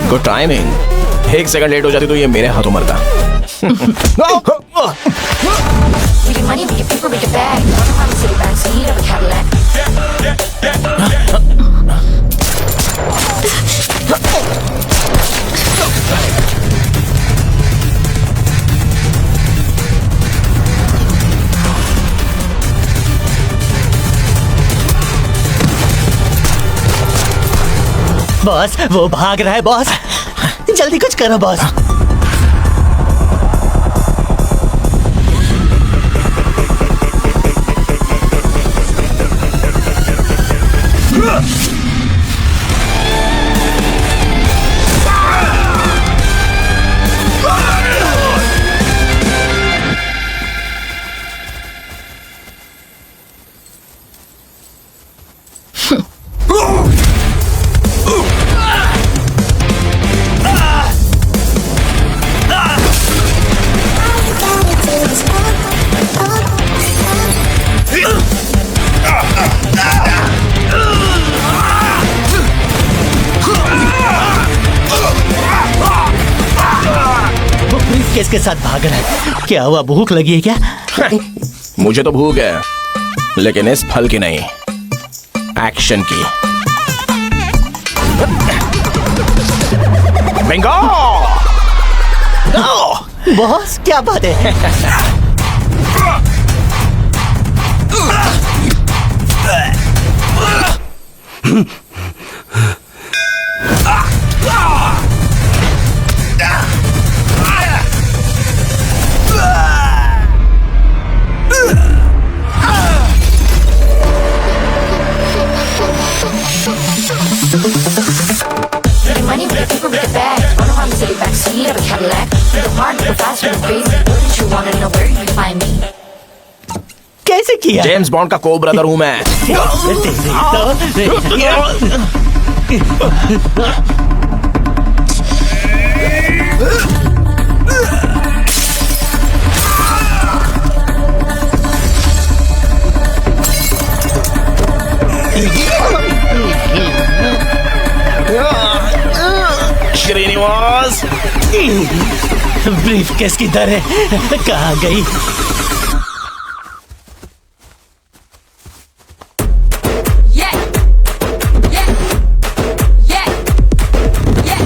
Good timing. 1 second late हो जाती तो ये मेरे हाथों मरता। We get money, we get paper, we get bag. On the Harlem City back seat of a Cadillac. Boss, वो भाग रहा है बॉस। जल्दी कुछ करो बॉस। किसके साथ भाग रहा है? क्या हुआ, भूख लगी है क्या? मुझे तो भूख है, लेकिन इस फल की नहीं, एक्शन की। बिंगो! बॉस क्या बात है? We get money, we get paper, we get bag. On the Harlem City back seat of a Cadillac. We go hard, we go fast, we go crazy. Don't you wanna know where you can find me? कैसे किया? James bond का को brother हूं मैं। Srinivas, briefcase किधर है? कहाँ गई? Yeah! Yeah! Yeah! Yeah!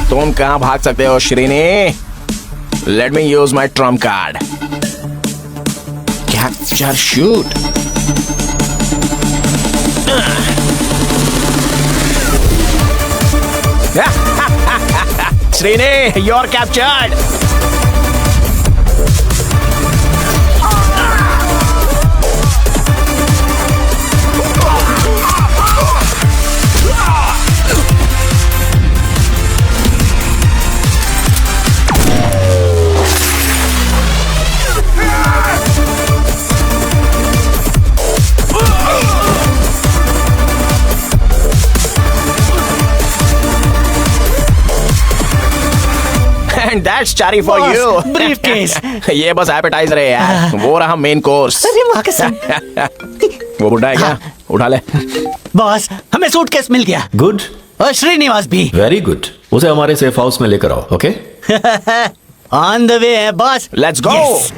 तुम कहां भाग सकते हो Srini? Late me use my trump card. Capture shoot. Srini, you're captured. And that's cherry for Boss, you. briefcase. ये बस एपेटाइजर है यार, वो रहा मेन कोर्स। अरे माँ कसम। वो बुढ़ा है क्या? उठा ले। बॉस, हमें सूटकेस मिल गया। गुड, और श्रीनिवास भी। Very good. उसे हमारे सेफ हाउस में लेकर आओ, ओके? ऑन द वे है boss. Let's go. Yes.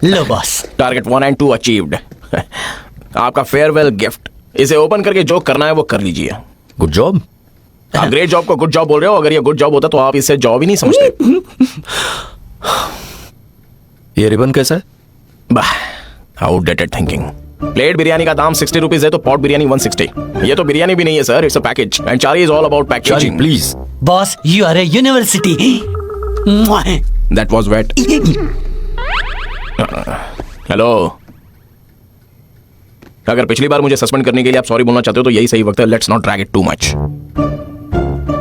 Low boss. Target 1 and 2 achieved. आपका फेयरवेल गिफ्ट। इसे ओपन करके जो करना है वो कर लीजिए। Good job. आप ग्रेट जॉब को गुड जॉब बोल रहे हो। अगर ये गुड जॉब होता तो आप इसे जॉब ही नहीं समझते। ये रिबन कैसा है? बाह, आउटडेटेड थिंकिंग। प्लेट बिरयानी का दाम 60 रुपीज है तो पॉट बिरयानी 160। ये तो बिरयानी भी नहीं है sir, it's a package and Charlie is all about Charlie packaging. Please. Boss you are a university. That was wait. Hello, अगर पिछली बार मुझे सस्पेंड करने के लिए आप सॉरी बोलना चाहते हो तो यही सही वक्त है। Let's not drag it too much.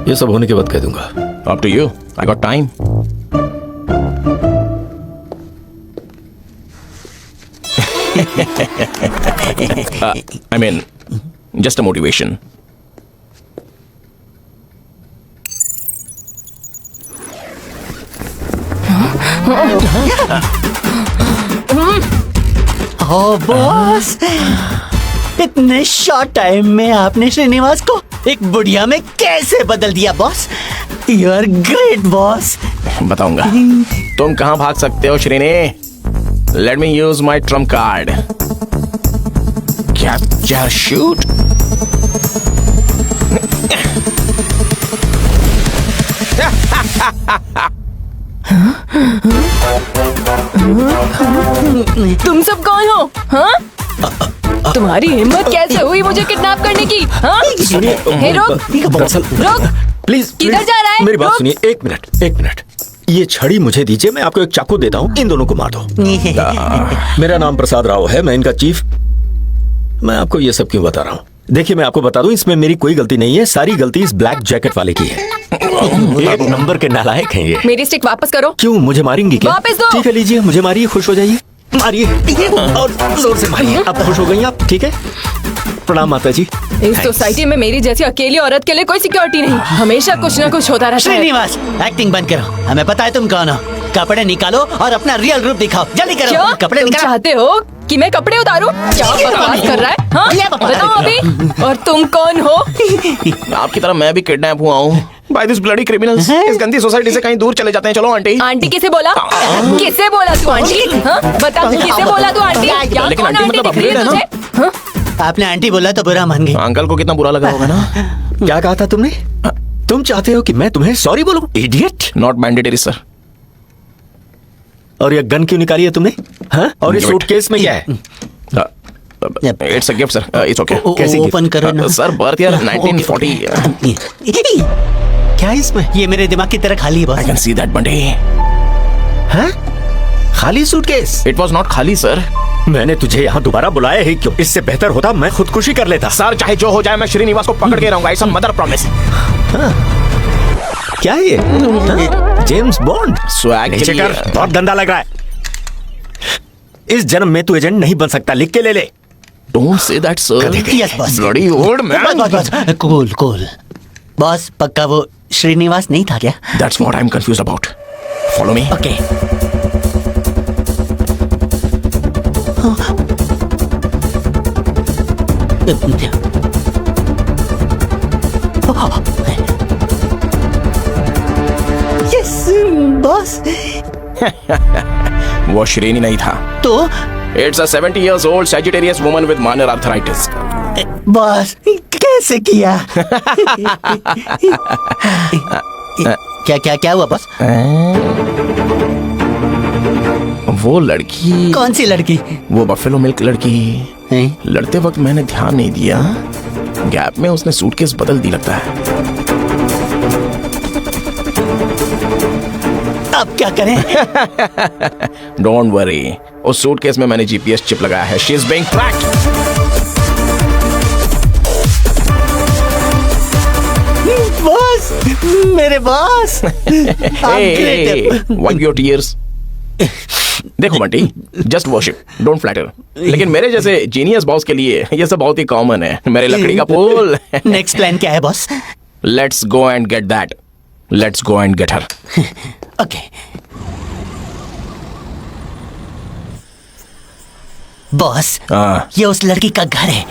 ये सब होने के बाद कह दूंगा। Up to you, I got time. I mean, just a motivation. Oh boss, इतने शॉर्ट टाइम में आपने श्रीनिवास को एक बुढ़िया में कैसे बदल दिया boss? You are great boss. बताऊंगा। तुम कहां भाग सकते हो श्रीने? Let me use my trump card. Capture shoot. तुम सब कौन हो? हाँ? तुम्हारी हिम्मत कैसे हुई मुझे किडनैप करने की? हाँ? हे रुक, दरअसल रुक। प्लीज किधर जा रहा है? मेरी बात रुक। सुनिए, एक मिनट। ये छड़ी मुझे दीजिए, मैं आपको एक चाकू देता हूँ, इन दोनों को मार दो। मेरा नाम प्रसाद राव है, मैं इनका चीफ। मैं आपको ये सब क्यों बता रहा हूँ? देखिए मैं आपको बता दूं, इसमें मेरी कोई गलती नहीं है, सारी गलती इस ब्लैक जैकेट वाले की है। एक नंबर के नालायक हैं ये। मेरी स्टिक वापस करो। क्यों, मुझे मारेंगी क्या? वापस दो। ठीक है, लीजिए, मुझे मारिए, खुश हो जाइए, मारिए और जोर से मारिए। अब खुश हो गई आप? ठीक है, प्रणाम माता जी। इस सोसाइटी में मेरी जैसी अकेली औरत के लिए कोई सिक्योरिटी नहीं। हमेशा कुछ ना कुछ होता रहता है। श्रीनिवास, एक्टिंग बंद करो, हमें पता है तुम कौन हो। कपड़े निकालो और अपना रियल रूप दिखाओ, जल्दी करो। क्या कपड़े तुम निकालो। चाहते हो कि मैं कपड़े उतारूं? क्या बकवास कर रहा है? हाँ? ये बकवास बताओ अभी। और तुम कौन हो? आपकी तरह मैं भी किडनैप हुआ हूँ बाय दिस ब्लडी क्रिमिनल्स। इस गंदी सोसाइटी से कहीं दूर चले जाते हैं। चलो आंटी। आंटी किसे बोला? किसे बोला तू आंटी? हाँ? बता, किसे बोला तू आंटी? क्या लेकिन कौन आंटी आंटी मतलब दिख रही है अपडेट है ना? तुझे? हाँ? आपने आंटी बोला तो बुरा मान गई। अंकल को कितना बुरा लगा होगा ना? क्या कहा था तुमने? तुम चाहते हो कि मैं तुम्हें सॉरी बोलूं? इडियट। Not mandatory sir. और ये गन क्यों निकाली है तुमने? हाँ? और इस Give it. सूटकेस में क्या है? It's a gift sir, it's okay. कैसी gift? ओपन करो ना। Sir birth year 1940। क्या है इसमें? ये मेरे दिमाग की तरह खाली है आई boss. Can see that Bunty. हाँ? खाली सूटकेस? इट वाज नॉट खाली सर। मैंने तुझे यहाँ दोबारा बुलाया ही क्यों? इससे बेहतर होता मैं खुदकुशी कर लेता। सर चाहे जो हो जाए मैं श्रीनिवास को पकड़ के रहूंगा। It's a mother promise. क्या है ये? हाँ? James bond? स्वैग नीचे के लिए- कर, बहुत गंदा लग रहा है। इस जन्म में तू एजेंट नहीं बन सकता, लिख के ले ले। Don't say that, sir. Yes, boss. Bloody old man. बस कूल कूल। बॉस पक्का वो श्रीनिवास नहीं था क्या? That's what I'm confused about. Follow me. Okay. Yes boss. वो श्रेणी नहीं था। तो It's a 70 years old Sagittarius woman with minor arthritis. Boss कैसे किया? क्या क्या क्या हुआ बॉस? वो लड़की, कौन सी लड़की? वो बफेलो मिल्क लड़की। हैं? लड़ते वक्त मैंने ध्यान नहीं दिया, गैप में उसने सूटकेस बदल दी लगता है। अब क्या करें? डोंट वरी, उस सूटकेस में मैंने जीपीएस चिप लगाया है। She is being tracked. Boss, मेरे बॉस। Wipe your tears. देखो Bunty, just worship, don't flatter. लेकिन मेरे जैसे जीनियस बॉस के लिए ये सब बहुत ही कॉमन है। मेरे लकड़ी का पुल। नेक्स्ट प्लान क्या है boss? Let's go and get that. Let's go and get her. Okay boss, हाँ। ये उस लड़की का घर है।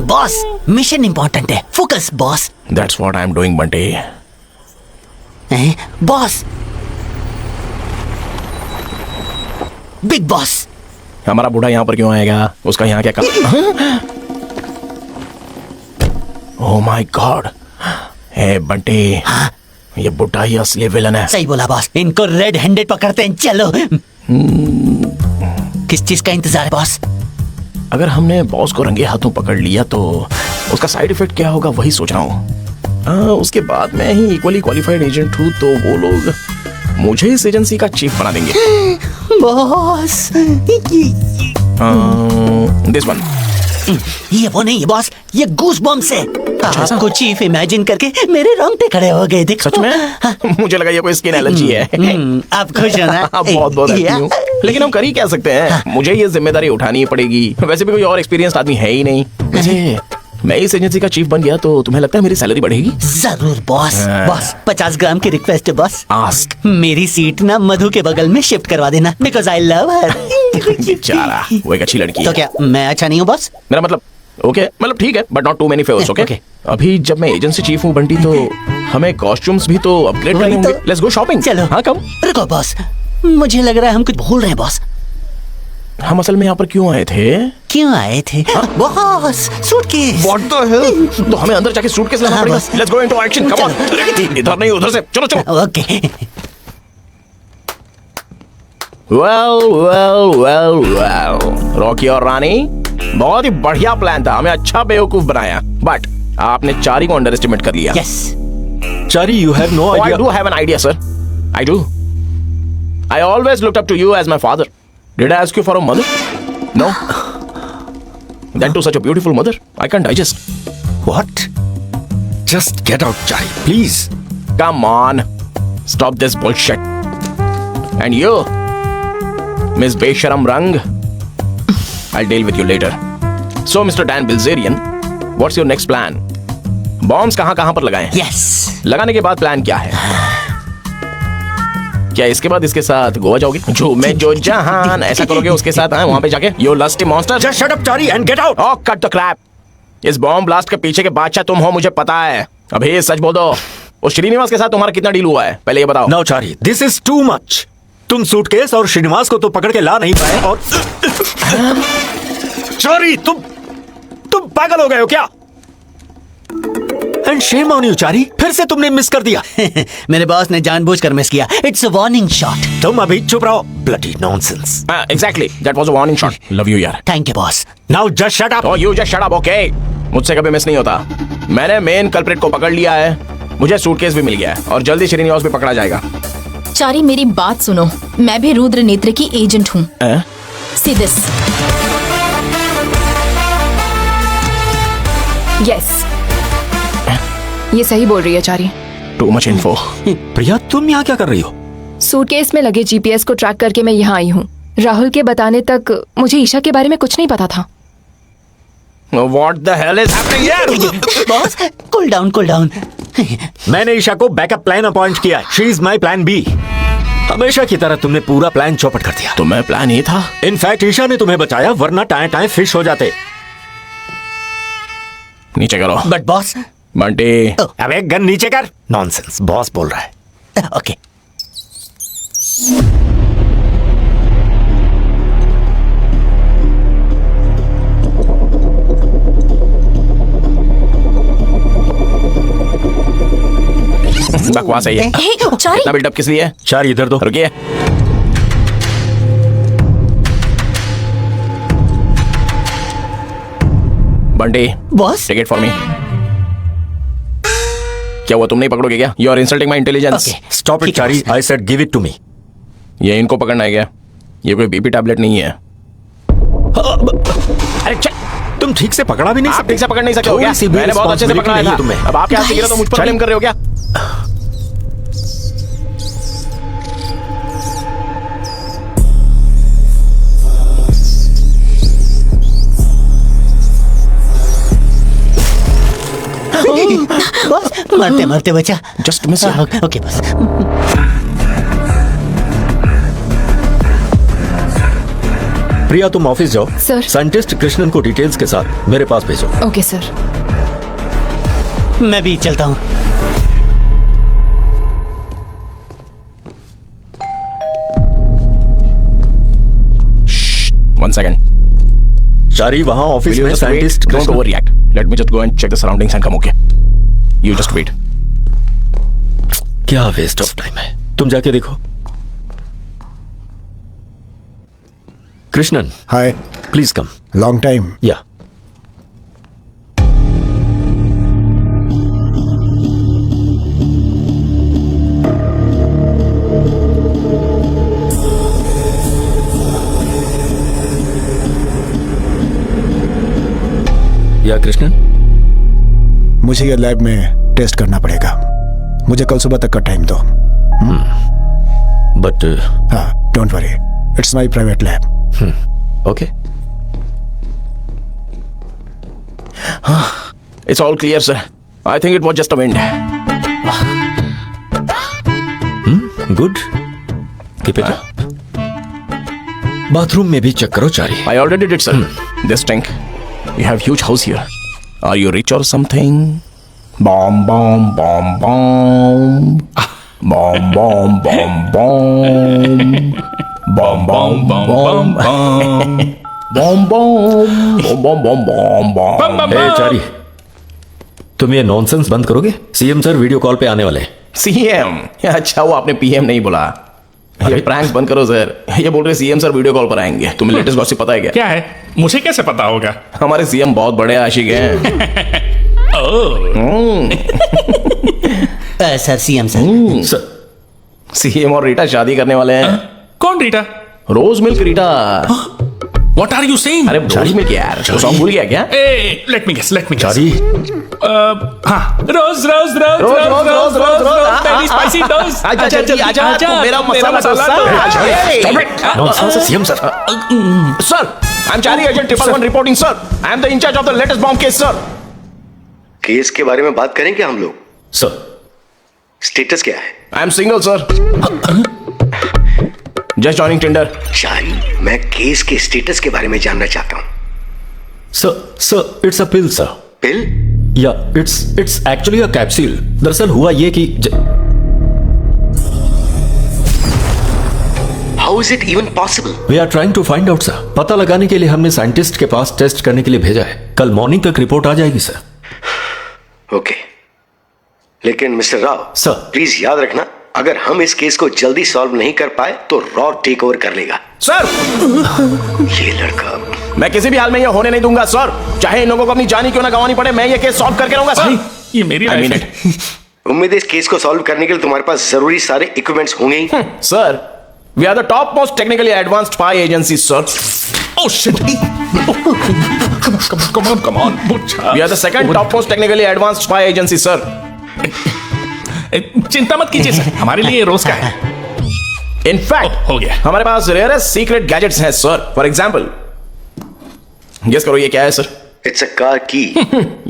बॉस मिशन इंपॉर्टेंट है, focus boss. That's what I am doing Bunty. Boss, big boss. हमारा बूढ़ा यहाँ पर क्यों आएगा? उसका यहाँ क्या काम? Oh my God. Hey Bunty, ये बुड्ढा ही असली विलन है। सही बोला बॉस, इनको रेड हैंडेड पकड़ते हैं, चलो। किस चीज का इंतजार है बॉस? अगर हमने बॉस को रंगे हाथों पकड़ लिया तो उसका साइड इफेक्ट क्या होगा वही सोच रहा हूँ। उसके बाद मैं ही इक्वली क्वालिफाइड एजेंट हूँ तो वो लोग मुझे इस एजेंसी का चीफ बना देंगे। Boss this one. ये वो नहीं है बॉस, ये गूस बॉम्ब से आपको चीफ इमेजिन करके मेरे रोंगटे खड़े हो गए, देखो। सच में? मुझे लगा ये कोई स्किन एलर्जी है। आप खुश हो ना? बहुत बहुत हैप्पी हूँ। लेकिन हम कर ही क्या सकते हैं, मुझे ये जिम्मेदारी उठानी पड़ेगी। वैसे भी कोई और एक्सपीरियंस आदमी है ही नहीं। वैसे मैं इस एजेंसी का चीफ बन गया तो तुम्हें लगता है मेरी सैलरी बढ़ेगी? जरूर बॉस। बॉस 50 ग्राम की रिक्वेस्ट है बॉस। आस्क। मेरी सीट ना मधु के बगल में शिफ्ट करवा देना, बिकॉज आई लव हर। बेचारा, वो एक अच्छी लड़की तो है। क्या मैं अच्छा नहीं हूँ बॉस? मेरा मतलब ओके, मतलब ठीक है, but not too many favours. Okay, अभी जब मैं एजेंसी चीफ हूँ बंटी तो हमें कॉस्ट्यूम्स भी तो अपग्रेड करने होंगे। Let's go shopping. चलो। हाँ, कम। रुको बॉस, मुझे लग रहा है हम कुछ भूल रहे हैं बॉस। हम असल में यहाँ पर क्यों आए थे? क्यों आए थे boss? Suitcase. What the hell? तो हमें अंदर जाके सूटकेस लाना हाँ, पड़ेगा। बस। Let's go into action. Come on. इधर नहीं, उधर से। चलो चलो। ओके। well. रॉकी और रानी, बहुत ही बढ़िया प्लान था। हमें अच्छा बेवकूफ बनाया, बट आपने चारी को अंडर एस्टिमेट कर लिया। Yes. Chari, you have no Oh, I idea. do have an idea, sir. I do. I always looked up to you as my father. Did I ask you for a mother? No. That too such a beautiful mother. I can't digest. What? Just get out, Chari, please. Come on. Stop this bullshit. And you, Miss Besharam Rang, I'll deal with you later. So, Mr. Dan Bilzerian, what's your next plan? Bombs कहाँ पर लगाएं? Yes. लगाने के बाद plan क्या है? क्या इसके बाद इसके साथ गोवा जाओगे? जो मैं जो जहान ऐसा करोगे उसके साथ वहां पे जाके? You lusty monster. Just shut up, Chari, and get out. Oh, cut the crap. इस बॉम्ब ब्लास्ट के पीछे के बादशाह तुम हो, मुझे पता है। अभी सच बोल दो, उस श्रीनिवास के साथ तुम्हारा कितना डील हुआ है? पहले ये बताओ। Now, Chari, this is too much. तुम सूटकेस और श्रीनिवास को तो पकड़ के ला नहीं पाए और चारी, तुम पागल हो गए हो क्या? एंड शेम ऑन यू चारी, फिर से तुमने मिस कर दिया। मेरे बॉस ने जानबूझकर मिस किया। It's a warning shot. तुम अभी चुप रहो। Bloody nonsense. Exactly. That was a warning shot. Love you यार। Thank you boss. Now just shut up. Oh, you just shut up, okay? मुझसे कभी मिस नहीं होता। मैंने मेन कल्प्रिट को पकड़ लिया है, मुझे सूटकेस भी मिल गया है और जल्दी श्रीनिवास भी पकड़ा जाएगा। चारी, मेरी बात सुनो, मैं भी रुद्र नेत्र की एजेंट हूँ। See this. यस, ये सही बोल रही है चारी। Too much info. प्रिया, तुम यहाँ क्या कर रही हो? सूटकेस में लगे जीपीएस को ट्रैक करके मैं यहाँ आई हूँ। राहुल के बताने तक मुझे ईशा के बारे में कुछ नहीं पता था। What the hell is happening here? Boss cool down, cool down. मैंने ईशा को बैकअप प्लान अपॉइंट किया है। She is my plan B. हमेशा की तरह तुमने पूरा प्लान चौपट कर दिया। तो मैं प्लान ये था। इनफैक्ट ईशा ने तुम्हें बचाया, वरना टाए टाए फिश हो जाते। नीचे करो। But boss. बंटी। अबे गन नीचे कर। नॉनसेंस, बॉस बोल रहा है। ओके। बकवास है ये। चारी, इतना बिल्डअप किस लिए? चार इधर दो। रुकिए। Bunty, boss. Ticket for me. क्या हुआ, तुम नहीं पकड़ोगे क्या? You are insulting my intelligence. Stop it Chari, I said give it to me. ये इनको पकड़ना है क्या? ये कोई बीपी टैबलेट नहीं है। अरे तुम ठीक से पकड़ा भी नहीं आप सकते। ठीक से पकड़ नहीं सकते हो क्या? थोड़ी सी भी मैंने बहुत अच्छे से पकड़ा responsibility था। नहीं है तुम्हें। अब आप क्या गिरा तो मुझ पर ब्लेम कर रहे हो क्या? बॉस मरते मरते बचा। Just miss it. ओके बस। प्रिया, तुम ऑफिस जाओ। सर। साइंटिस्ट कृष्णन को डिटेल्स के साथ मेरे पास भेजो। Okay sir. मैं भी चलता हूँ। One second. चारी, वहां ऑफिस Will you में just wait? Scientist Don't overreact. Let me just go and check the surroundings and come, okay? You just wait. क्या वेस्ट ऑफ टाइम है, तुम जाके देखो। कृष्णन, हाय, प्लीज कम। Long time. या कृष्णन, मुझे ये लैब में टेस्ट करना पड़ेगा। मुझे कल सुबह तक का टाइम दो। बट हाँ, don't worry, it's my private lab. Okay. It's all clear, sir. I think it was just a wind. Good, keep it up. Bathroom में भी चेक करो चारी। I already did, sir. This tank. You have huge house here. Are you rich or something? Bomb, bomb, bomb, bomb. Bomb, bomb, bomb, bomb. Bomb, bomb, bomb, bomb, bomb. Bomb, bomb, bomb, bomb, bomb, bomb. ए चारी, तुम ये nonsense बंद करोगे? CM sir video call पे आने वाले हैं। CM? अच्छा, वो आपने पीएम नहीं बोला। ये प्रैंक्स बंद करो सर। ये बोल रहे सीएम सर वीडियो कॉल पर आएंगे। तुम्हें लेटेस्ट गॉसिप पता है क्या? क्या है? मुझे कैसे पता होगा? हमारे सीएम बहुत बड़े आशिक हैं। Sir, CM sir. Sir, CM और रीटा शादी करने वाले हैं। कौन Rita? Rose milk Rita. What are you saying? अरे रोज मिल्क यार, वो सॉन्ग भूल गया क्या? Hey, let me guess. चारी, हाँ, रोज रोज रोज रोज रोज रोज रोज very spicy रोज। आजा, तू मेरा मसाला CM sir. Sir, I am Chari agent 111 reporting sir. I am the incharge of the latest bomb case sir. Case के बारे में बात करें क्या हम लोग? सर, स्टेटस क्या है? I am single sir. Just joining Tinder. Shahi, मैं केस के स्टेटस के बारे में जानना चाहता हूं। Sir, it's a pill sir. Pill? या इट्स एक्चुअली अ कैप्सूल। दरअसल हुआ ये कि how is it even possible? We are trying to find out sir. पता लगाने के लिए हमने साइंटिस्ट के पास टेस्ट करने के लिए भेजा है। कल मॉर्निंग तक रिपोर्ट आ जाएगी सर। ओके, लेकिन मिस्टर राव सर, प्लीज याद रखना, अगर हम इस केस को जल्दी सॉल्व नहीं कर पाए तो रॉ टेक ओवर कर लेगा। सर, ये लड़का, मैं किसी भी हाल में ये होने नहीं दूंगा सर। चाहे इन लोगों को अपनी जान ही क्यों ना गंवानी पड़े, मैं ये केस सॉल्व करके रहूंगा सर। ये मेरी I mean लाइफ है। उम्मीद है इस केस को सॉल्व करने के लिए तुम्हारे पास जरूरी सारे इक्विपमेंट्स होंगे ही। Sir, we are the top most technically advanced spy agency sir. Oh shit! Come on, मुझे। We are the second top most technically advanced spy agency, sir. चिंता मत कीजिए सर, हमारे लिए ये रोज का है। In fact, हो गया। हमारे पास रेयरेस्ट सीक्रेट गैजेट्स हैं सर। फॉर एग्जाम्पल, गेस करो ये क्या है सर? इट्स अ कार की।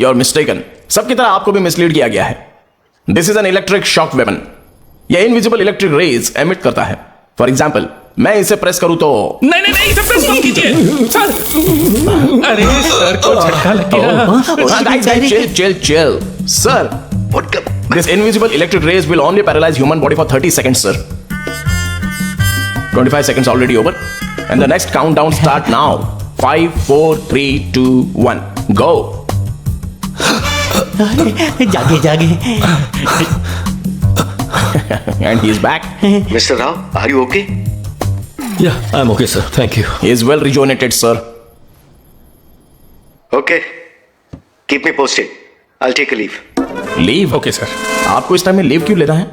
You're mistaken. सबकी तरह आपको भी मिसलीड किया गया है। This is an electric shock weapon. यह इनविजिबल इलेक्ट्रिक रेज एमिट करता है। फॉर एग्जाम्पल, मैं इसे प्रेस करूं तो नहीं, इसे प्रेस मत कीजिए सर। अरे सर को झटका लग गया। chill. Sir, this invisible electric rays will only paralyze human body for 30 seconds, sir. 25 seconds already over. And the next countdown start now. 5, 4, 3, 2, 1. Go. जागे। And he is back. Mister Rao, are you okay? या I am okay sir, thank you. He is well rejuvenated, sir. Okay, keep me posted, I will take a leave. Leave? Okay sir. आपको इस time में leave क्यों लेना है?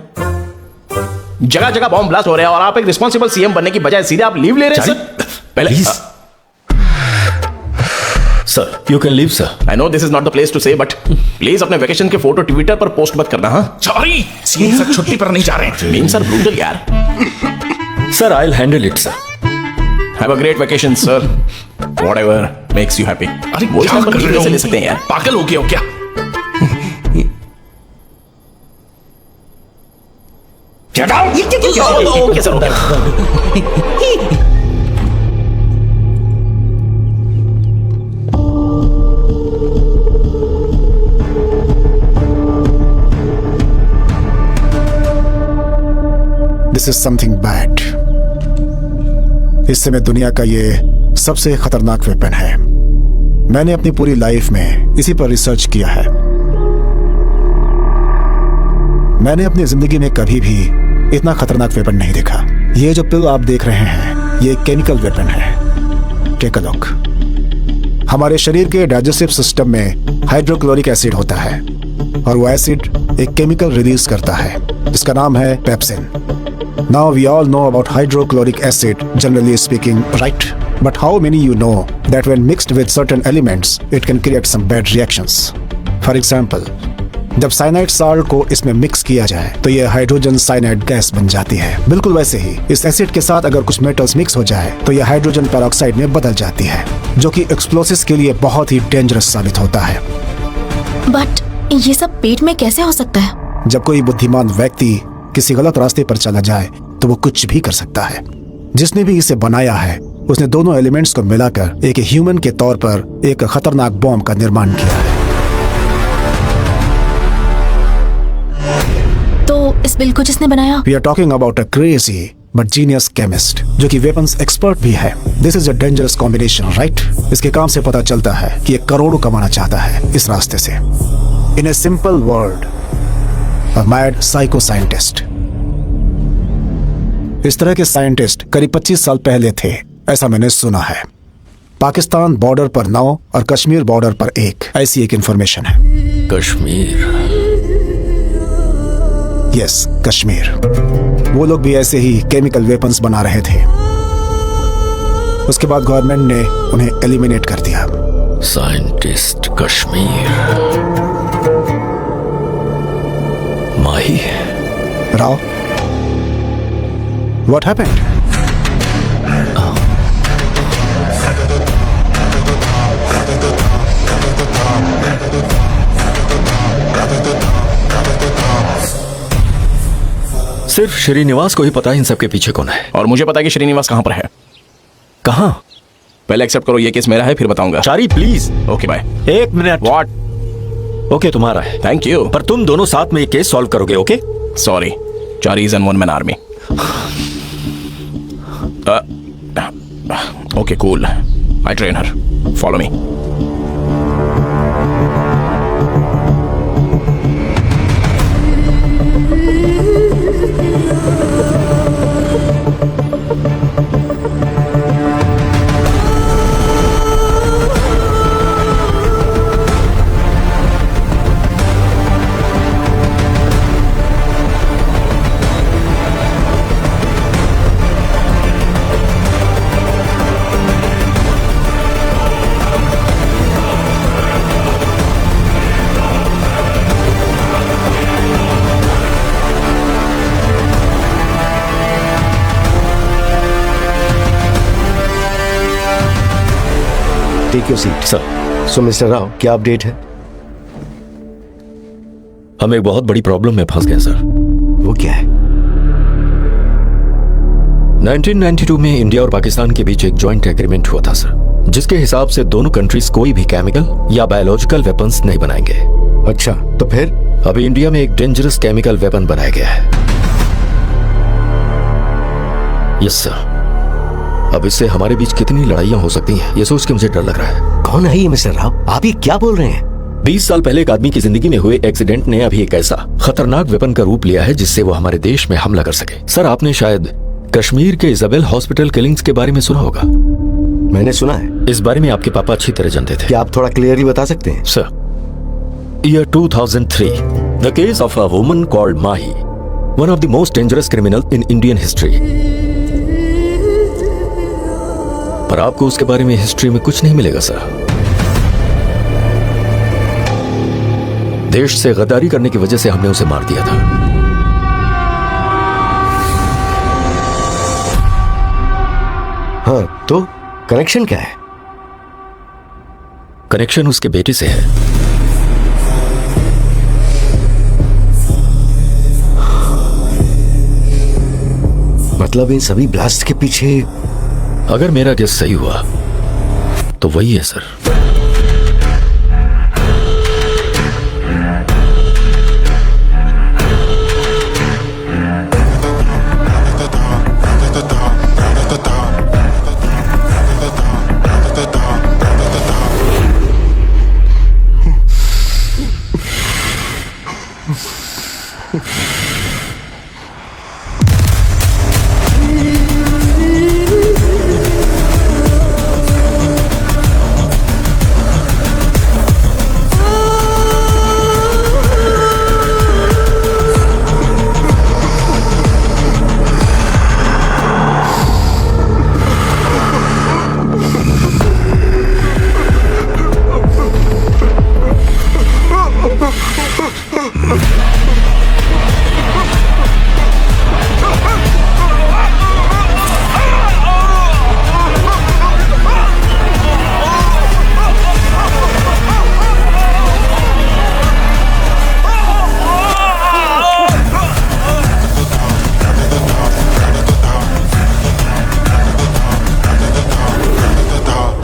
जगह जगह bomb blast हो रहे हैं और आप एक रिस्पॉन्सिबल सीएम बनने की बजाय सीधे आप लीव ले रहे हैं सर। पहले sir, you can leave sir. I know this is not the place to say, but please अपने वेकेशन के फोटो ट्विटर पर पोस्ट मत करना। हाँ, सॉरी, सीएम सर छुट्टी पर नहीं जा रहे हैं। मीन सर ब्रूटल यार। Sir, I will handle it sir. Have a great vacation sir. Whatever makes you happy. अरे वो क्या कर रहे हो? ले सकते हैं यार। पागल हो गए हो क्या? Okay sir, this is something bad. इस समय दुनिया का ये सबसे खतरनाक वेपन है। मैंने अपनी पूरी लाइफ में इसी पर रिसर्च किया है। मैंने अपनी जिंदगी में कभी भी इतना खतरनाक वेपन नहीं देखा। ये जो पिल आप देख रहे हैं, ये केमिकल वेपन है। Take a look. हमारे शरीर के डाइजेस्टिव सिस्टम में हाइड्रोक्लोरिक एसिड होता है और वो एसिड एक केमिकल रिलीज करता है जिसका नाम है pepsin. Now we all know about hydrochloric acid generally speaking, right? But how many you know that when mixed with certain elements it can create some bad reactions? For example, जब cyanide salt को इसमें mix किया जाए तो ये hydrogen cyanide gas बन जाती है। बिल्कुल वैसे ही इस एसिड के साथ अगर कुछ मेटल्स मिक्स हो जाए तो ये हाइड्रोजन पेरोक्साइड में बदल जाती है, जो कि एक्सप्लोसिव्स के लिए बहुत ही डेंजरस साबित होता है। बट ये सब पेट में कैसे हो सकता है? जब कोई बुद्धिमान व्यक्ति किसी गलत रास्ते पर चला जाए तो वो कुछ भी कर सकता है। जिसने भी इसे बनाया है उसने दोनों एलिमेंट्स को मिलाकर एक ह्यूमन के तौर पर एक खतरनाक बॉम्ब का निर्माण किया है। तो इस बिल को जिसने बनाया? We are talking about a crazy but genius chemist जो कि weapons expert भी है। This is a dangerous combination, right? इसके काम से पता चलता है कि ये करोड़ों कमाना चाहता है इस रास्ते से। In a simple word, a mad psycho scientist। इस तरह के साइंटिस्ट करीब 25 साल पहले थे, ऐसा मैंने सुना है। पाकिस्तान बॉर्डर पर 9 और कश्मीर बॉर्डर पर 1, ऐसी एक इंफॉर्मेशन है। कश्मीर? यस, कश्मीर। वो लोग भी ऐसे ही केमिकल वेपन्स बना रहे थे। उसके बाद गवर्नमेंट ने उन्हें एलिमिनेट कर दिया। Scientist Kashmir. Mahi? Rao, what happened? सिर्फ श्रीनिवास को ही पता है इन सब के पीछे कौन है। और मुझे पता है कि श्रीनिवास कहाँ पर है। कहाँ? पहले एक्सेप्ट करो ये केस मेरा है, फिर बताऊंगा। Chari please. Okay bye. 1 minute. What? Okay तुम्हारा है। Thank you. पर तुम दोनों साथ में ये केस सॉल्व करोगे, okay? Sorry, Chari is an one man army. Okay cool, I train her, follow me. Take your seat. Sir. So mister Rao, क्या अपडेट है? हम एक बहुत बड़ी प्रॉब्लम में फंस गए सर। वो क्या है? 1992 में इंडिया और पाकिस्तान के बीच एक जॉइंट एग्रीमेंट हुआ था सर, जिसके हिसाब से दोनों कंट्रीज कोई भी केमिकल या बायोलॉजिकल वेपन्स नहीं बनाएंगे। अच्छा, तो फिर? अभी इंडिया में एक डेंजरस केमिकल वेपन बनाया गया है। Yes sir. अब इससे हमारे बीच कितनी लड़ाइयां हो सकती हैं, ये सोच के मुझे डर लग रहा है। कौन है ये मिस्टर राव? आप ये क्या बोल रहे हैं? 20 साल पहले एक आदमी की जिंदगी में हुए एक्सीडेंट ने अभी एक ऐसा खतरनाक वेपन का रूप लिया है जिससे वो हमारे देश में हमला कर सके। सर, आपने शायद कश्मीर के इजाबेल हॉस्पिटल किलिंग्स के बारे में सुना होगा। मैंने सुना है। इस बारे में आपके पापा अच्छी तरह जानते थे। क्या आप थोड़ा क्लियरली बता सकते हैं? Sir, year 2003, the case of a woman called Mahi, one of the most dangerous criminal in Indian history. पर आपको उसके बारे में हिस्ट्री में कुछ नहीं मिलेगा सर। देश से गद्दारी करने की वजह से हमने उसे मार दिया था। हाँ, तो कनेक्शन क्या है? कनेक्शन उसके बेटे से है। मतलब इन सभी ब्लास्ट के पीछे? अगर मेरा गेस सही हुआ तो वही है सर।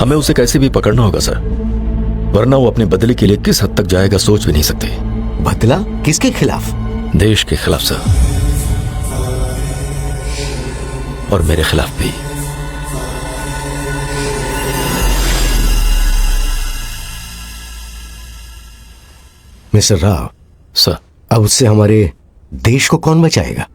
हमें उसे कैसे भी पकड़ना होगा सर, वरना वो अपने बदले के लिए किस हद तक जाएगा सोच भी नहीं सकते। बदला किसके खिलाफ? देश के खिलाफ सर, और मेरे खिलाफ भी। मिस्टर राव सर, अब उससे हमारे देश को कौन बचाएगा?